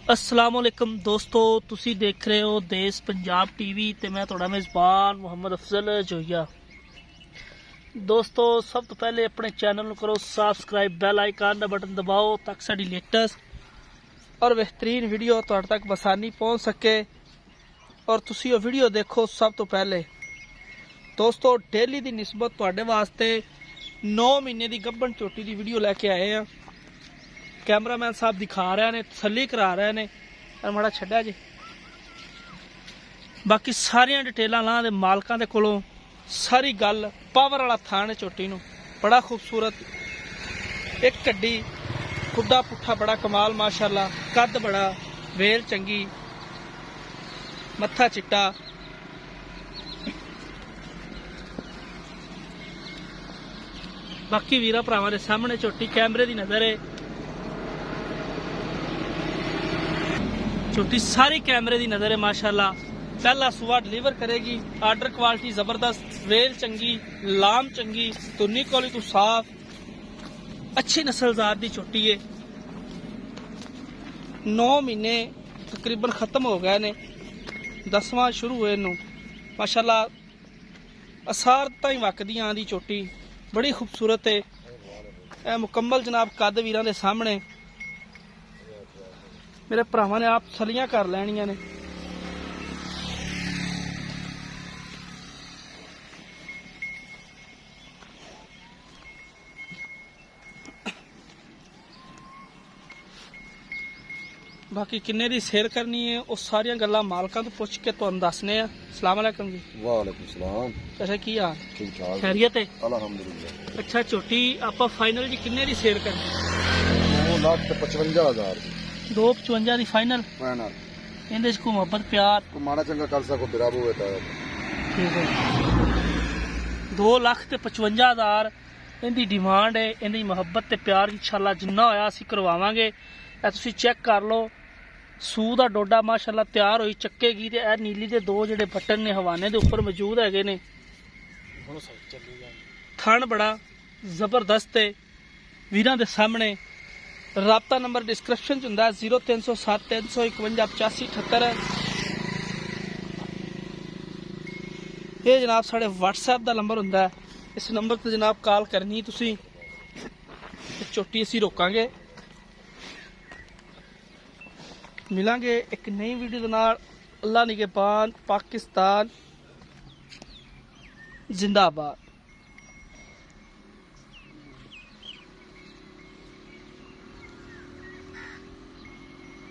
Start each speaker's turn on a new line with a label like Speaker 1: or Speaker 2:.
Speaker 1: अस्सलामुअलैकुम दोस्तों, तुसी देख रहे हो देश पंजाब टीवी ते मैं थोड़ा मेज़बान मुहम्मद अफजल जोइया। दोस्तों सब तो पहले अपने चैनल करो सबसक्राइब, बैल आइकन का बटन दबाओ ताकि साड़ी लेटेस्ट और बेहतरीन वीडियो तुहाडे तक बसानी पहुँच सके और तुसी वो वीडियो देखो सब तो पहले। दोस्तों डेली की निस्बत तुहाडे वास्ते 9 महीने की गब्बन झोटी की वीडियो लैके आए हैं। कैमरामैन साहब दिखा रहे ने, तसल्ली करा रहे ने, माड़ा छड्या जी। बाकी सारिया डिटेलां लां दे मालकां दे कोलों सारी गल पावर वाला थान झोटी नूं बड़ा खूबसूरत, एक कड्डी खुदा पुट्ठा बड़ा कमाल माशाअल्लाह, कद बड़ा, वेल चंगी, मत्था चिट्टा। बाकी वीरा भरावां दे सामने झोटी कैमरे दी नज़र है। झोटी सारी कैमरे की नज़र है माशाल्लाह। पहला सुबह डिलीवर करेगी, आर्डर क्वालिटी जबरदस्त, वेल चंगी, लाम चंगी, तुन्नी कोली तो साफ, अच्छी नस्ल जात की झोटी है। 9 महीने तकरीबन खत्म हो गए ने, 10वां शुरू हुए नू माशाल्लाह। असार ताई वकदी आंदी झोटी बड़ी खूबसूरत है। यह मुकम्मल जनाब कद वीरां दे सामने मेरे भरावां ने आप सलियां कर लैनियां ने। बाकी किन्ने दी सेल करनी है वो सारियां गल्लां मालकां तो पुछ के तुहानूं दसने आ। अस्सलाम वालेकुम जी।
Speaker 2: वालेकुम सलाम।
Speaker 1: अच्छा की हाल?
Speaker 2: ठीक ठाक,
Speaker 1: खैरियत है?
Speaker 2: अल्हम्दुलिल्लाह।
Speaker 1: अच्छा झोटी आपां फाइनल जी किन्ने दी सेल करनी?
Speaker 2: 2,55,000
Speaker 1: 255 दी फाइनल।
Speaker 2: फाइनल
Speaker 1: इहदे च कोई मुहब्बत प्यार
Speaker 2: को माड़ा चंगा कर सको बिराब हुए तो
Speaker 1: ठीक है। 2,55,000 इहदी डिमांड है। इहदी मुहब्बत ते प्यार इंशाअल्लाह जिन्ना होया असीं करवावांगे। ए तुसीं चेक कर लो, सूह दा डोडा माशाअल्लाह तैयार होई चक्केगी। ते ए नीली दे दो जेहड़े बटन ने हवाने दे उपर मौजूद हैगे ने। थण बड़ा जबरदस्त है वीरां दे सामने। राबता नंबर डिस्क्रिप्शन च हुंदा 0307 351 8578। ये जनाब साढ़े व्हाट्सएप का नंबर हुंदा है, इस नंबर पर जनाब कॉल करनी तुसी। झोटी असीं रोकांगे। मिलांगे एक नई वीडियो दे नाल। अल्लाह निगहबान, पाकिस्तान जिंदाबाद।